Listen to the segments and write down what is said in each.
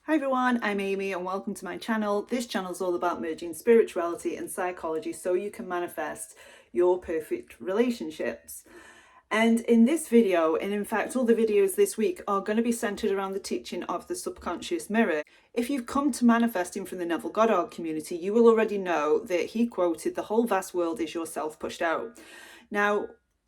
Hi everyone, I'm Amy and welcome to my channel. This channel is all about merging spirituality and psychology so you can manifest your perfect relationships. And in this video, and in fact all the videos this week, are going to be centered around the teaching of the subconscious mirror. If you've come to manifesting from the Neville Goddard community, you will already know that he quoted, "The whole vast world is yourself pushed out." Now,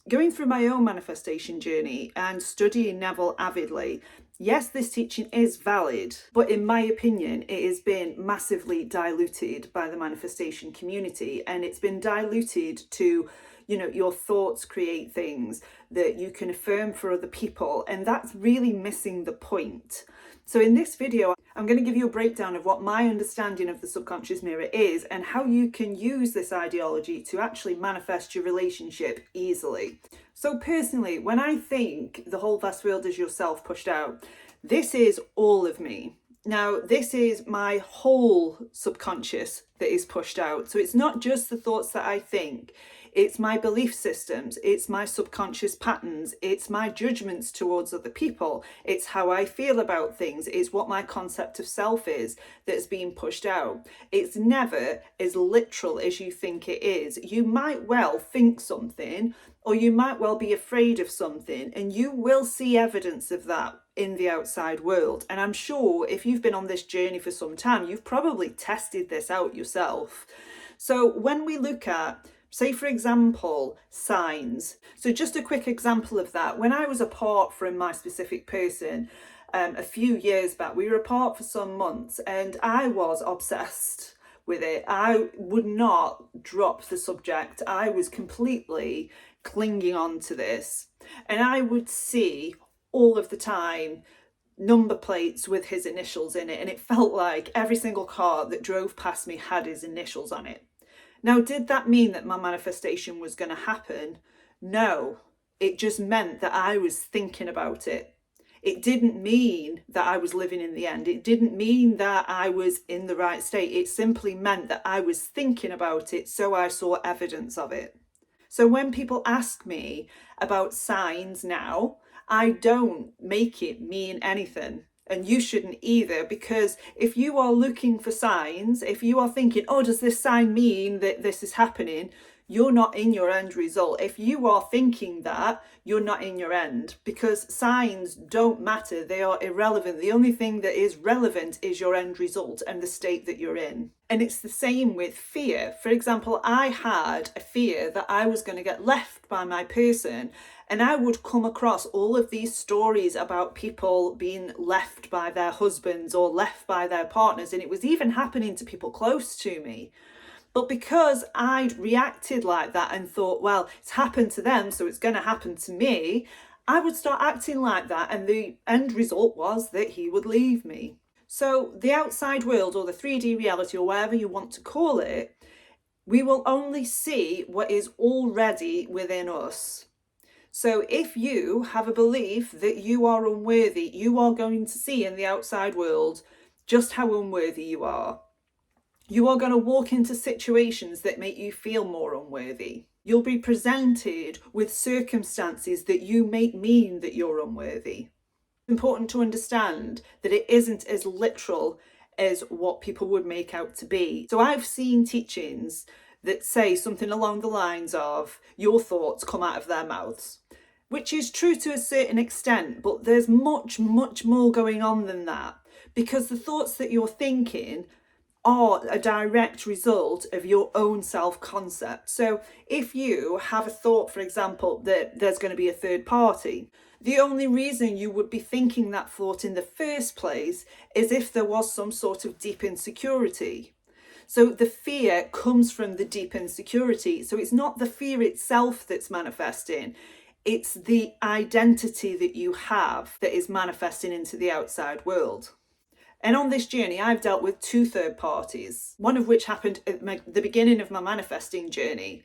going through my own manifestation journey and studying Neville avidly, yes, this teaching is valid, but in my opinion, it has been massively diluted by the manifestation community, and it's been diluted to, your thoughts create things that you can affirm for other people, and that's really missing the point. So in this video, I'm going to give you a breakdown of what my understanding of the subconscious mirror is and how you can use this ideology to actually manifest your relationship easily. So personally, when I think the whole vast world is yourself pushed out, this is all of me. Now, this is my whole subconscious that is pushed out. So it's not just the thoughts that I think. It's my belief systems, it's my subconscious patterns, it's my judgments towards other people, it's how I feel about things, it's what my concept of self is that's being pushed out. It's never as literal as you think it is. You might well think something, or you might well be afraid of something, and you will see evidence of that in the outside world. And I'm sure if you've been on this journey for some time, you've probably tested this out yourself. So when we look at, say, for example, signs. So just a quick example of that. When I was apart from my specific person a few years back, we were apart for some months and I was obsessed with it. I would not drop the subject. I was completely clinging on to this. And I would see all of the time number plates with his initials in it. And it felt like every single car that drove past me had his initials on it. Now, did that mean that my manifestation was going to happen? No, it just meant that I was thinking about it. It didn't mean that I was living in the end. It didn't mean that I was in the right state. It simply meant that I was thinking about it, so I saw evidence of it. So when people ask me about signs now, I don't make it mean anything. And you shouldn't either, because if you are looking for signs, if you are thinking, oh, does this sign mean that this is happening? You're not in your end result. If you are thinking that, you're not in your end, because signs don't matter. They are irrelevant. The only thing that is relevant is your end result and the state that you're in. And it's the same with fear. For example, I had a fear that I was going to get left by my person, and I would come across all of these stories about people being left by their husbands or left by their partners, and it was even happening to people close to me. But because I'd reacted like that and thought, well, it's happened to them, so it's going to happen to me, I would start acting like that, and the end result was that he would leave me. So the outside world, or the 3D reality, or whatever you want to call it, we will only see what is already within us. So if you have a belief that you are unworthy, you are going to see in the outside world just how unworthy you are. You are going to walk into situations that make you feel more unworthy. You'll be presented with circumstances that you make mean that you're unworthy. It's important to understand that it isn't as literal as what people would make out to be. So I've seen teachings that say something along the lines of, your thoughts come out of their mouths, which is true to a certain extent, but there's much, much more going on than that, because the thoughts that you're thinking are a direct result of your own self-concept. So if you have a thought, for example, that there's going to be a third party, the only reason you would be thinking that thought in the first place is if there was some sort of deep insecurity. So the fear comes from the deep insecurity. So it's not the fear itself that's manifesting. It's the identity that you have that is manifesting into the outside world. And on this journey, I've dealt with 2 third parties, one of which happened at the beginning of my manifesting journey.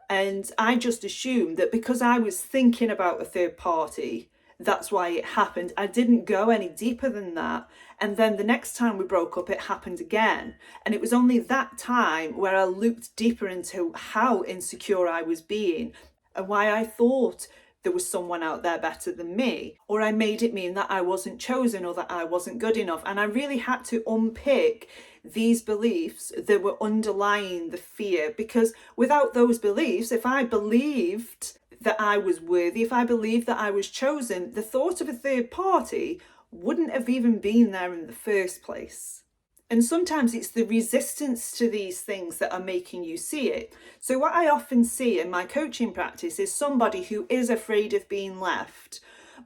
And I just assumed that because I was thinking about a third party, that's why it happened. I didn't go any deeper than that. And then the next time we broke up, it happened again. And it was only that time where I looked deeper into how insecure I was being and why I thought there was someone out there better than me, or I made it mean that I wasn't chosen or that I wasn't good enough. And I really had to unpick these beliefs that were underlying the fear, because without those beliefs, if I believed that I was worthy, if I believed that I was chosen, the thought of a third party wouldn't have even been there in the first place. And sometimes it's the resistance to these things that are making you see it. So what I often see in my coaching practice is somebody who is afraid of being left,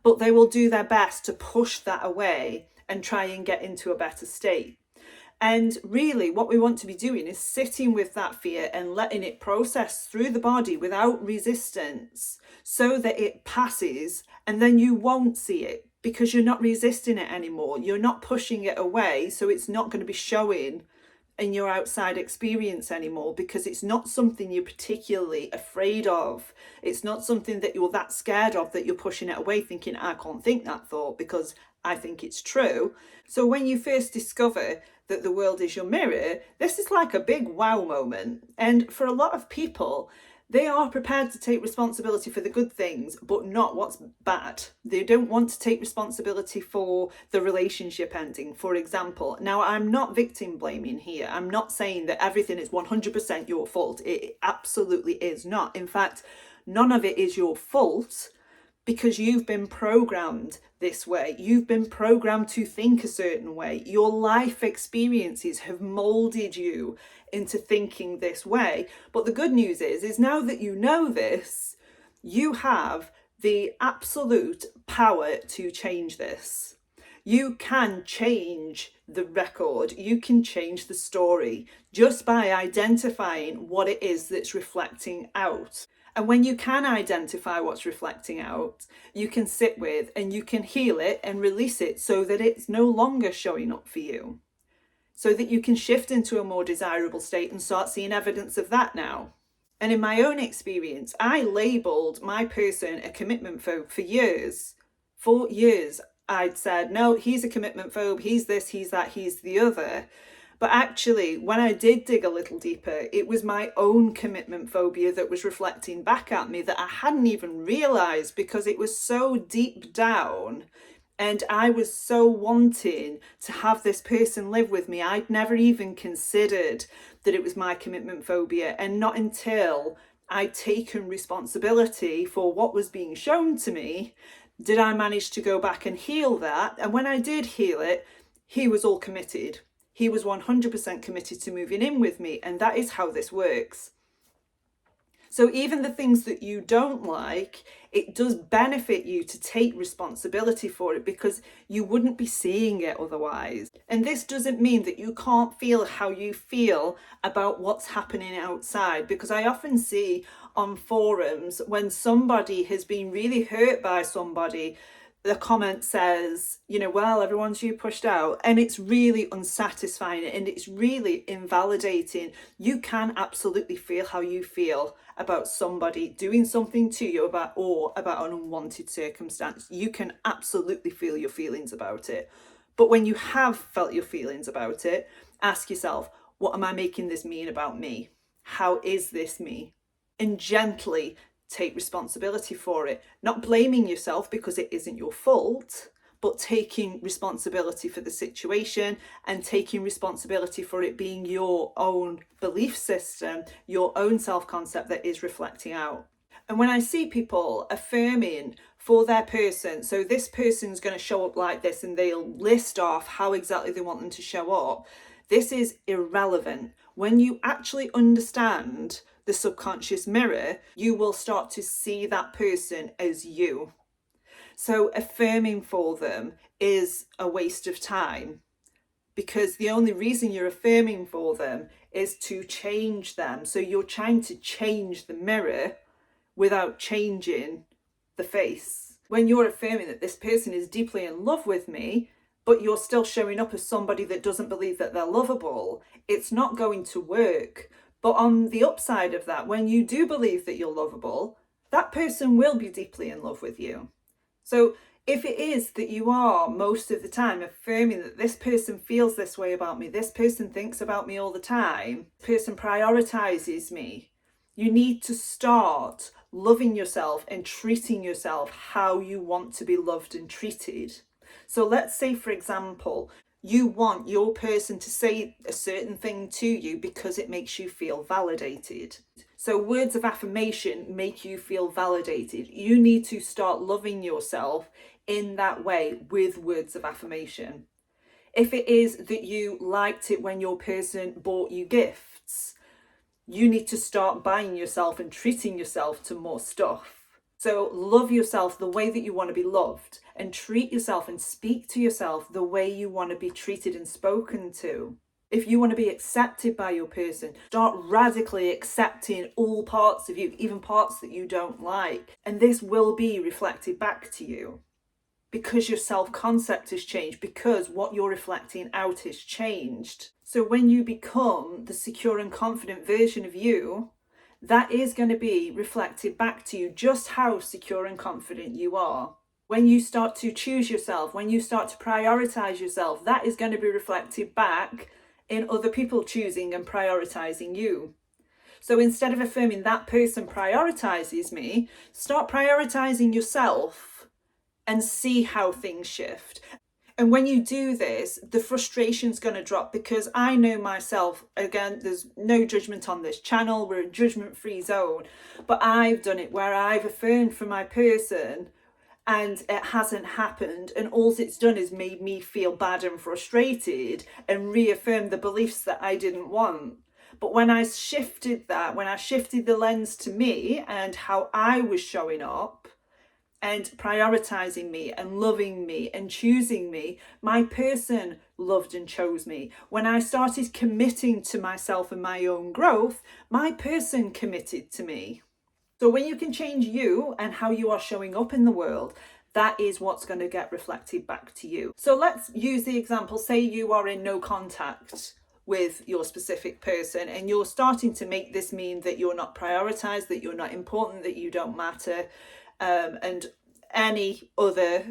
but they will do their best to push that away and try and get into a better state. And really what we want to be doing is sitting with that fear and letting it process through the body without resistance, so that it passes, and then you won't see it because you're not resisting it anymore. You're not pushing it away, so it's not going to be showing in your outside experience anymore, because it's not something you're particularly afraid of. It's not something that you're that scared of that you're pushing it away thinking, I can't think that thought because I think it's true. So when you first discover that the world is your mirror, this is like a big wow moment. And for a lot of people, they are prepared to take responsibility for the good things, but not what's bad. They don't want to take responsibility for the relationship ending, for example. Now, I'm not victim blaming here. I'm not saying that everything is 100% your fault. It absolutely is not. In fact, none of it is your fault, because you've been programmed this way. You've been programmed to think a certain way. Your life experiences have molded you into thinking this way. But the good news is now that you know this, you have the absolute power to change this. You can change the record. You can change the story just by identifying what it is that's reflecting out. And when you can identify what's reflecting out, you can sit with and you can heal it and release it so that it's no longer showing up for you. So that you can shift into a more desirable state and start seeing evidence of that now. And in my own experience, I labelled my person a commitment phobe for years. For years, I'd said, no, he's a commitment phobe, he's this, he's that, he's the other. But actually, when I did dig a little deeper, it was my own commitment phobia that was reflecting back at me that I hadn't even realised, because it was so deep down and I was so wanting to have this person live with me. I'd never even considered that it was my commitment phobia, and not until I'd taken responsibility for what was being shown to me did I manage to go back and heal that. And when I did heal it, he was all committed. He was 100% committed to moving in with me, and that is how this works. So even the things that you don't like, it does benefit you to take responsibility for it, because you wouldn't be seeing it otherwise. And this doesn't mean that you can't feel how you feel about what's happening outside, because I often see on forums when somebody has been really hurt by somebody, the comment says, well, everyone's you pushed out, and it's really unsatisfying and it's really invalidating. You can absolutely feel how you feel about somebody doing something to you about an unwanted circumstance. You can absolutely feel your feelings about it. But when you have felt your feelings about it, ask yourself, what am I making this mean about me? How is this me? And gently take responsibility for it, not blaming yourself because it isn't your fault, but taking responsibility for the situation and taking responsibility for it being your own belief system, your own self-concept that is reflecting out. And when I see people affirming for their person, so this person's going to show up like this, and they'll list off how exactly they want them to show up, this is irrelevant. When you actually understand the subconscious mirror, you will start to see that person as you. So affirming for them is a waste of time, because the only reason you're affirming for them is to change them. So you're trying to change the mirror without changing the face. When you're affirming that this person is deeply in love with me, but you're still showing up as somebody that doesn't believe that they're lovable, it's not going to work. But on the upside of that, when you do believe that you're lovable, that person will be deeply in love with you. So if it is that you are most of the time affirming that this person feels this way about me, this person thinks about me all the time, this person prioritizes me, you need to start loving yourself and treating yourself how you want to be loved and treated. So let's say, for example, you want your person to say a certain thing to you because it makes you feel validated. So words of affirmation make you feel validated. You need to start loving yourself in that way with words of affirmation. If it is that you liked it when your person bought you gifts, you need to start buying yourself and treating yourself to more stuff. So love yourself the way that you want to be loved, and treat yourself and speak to yourself the way you want to be treated and spoken to. If you want to be accepted by your person, start radically accepting all parts of you, even parts that you don't like. And this will be reflected back to you because your self-concept has changed, because what you're reflecting out has changed. So when you become the secure and confident version of you, that is going to be reflected back to you just how secure and confident you are. When you start to choose yourself, when you start to prioritize yourself, that is going to be reflected back in other people choosing and prioritizing you. So instead of affirming that person prioritizes me, start prioritizing yourself and see how things shift. And when you do this, the frustration's going to drop, because I know myself, again, there's no judgment on this channel, we're a judgment-free zone, but I've done it where I've affirmed for my person and it hasn't happened, and all it's done is made me feel bad and frustrated and reaffirm the beliefs that I didn't want. But when I shifted that, when I shifted the lens to me and how I was showing up and prioritizing me and loving me and choosing me, my person loved and chose me. When I started committing to myself and my own growth, my person committed to me. So when you can change you and how you are showing up in the world, that is what's going to get reflected back to you. So let's use the example, say you are in no contact with your specific person and you're starting to make this mean that you're not prioritized, that you're not important, that you don't matter, and any other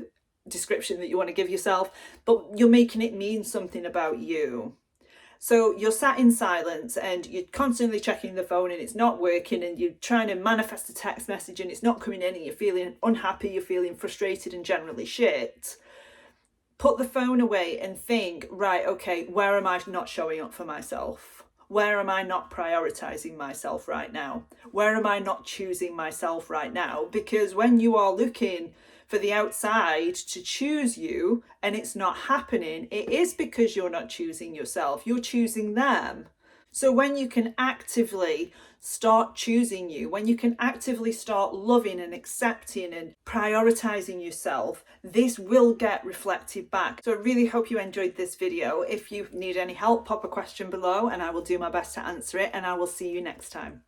description that you want to give yourself, but you're making it mean something about you. So you're sat in silence and you're constantly checking the phone and it's not working, and you're trying to manifest a text message and it's not coming in, and you're feeling unhappy, you're feeling frustrated and generally shit. Put the phone away and think, right, okay, where am I not showing up for myself? Where am I not prioritizing myself right now? Where am I not choosing myself right now? Because when you are looking for the outside to choose you and it's not happening, it is because you're not choosing yourself. You're choosing them. So when you can actively start choosing you, when you can actively start loving and accepting and prioritizing yourself, this will get reflected back. So I really hope you enjoyed this video. If you need any help, pop a question below and I will do my best to answer it, and I will see you next time.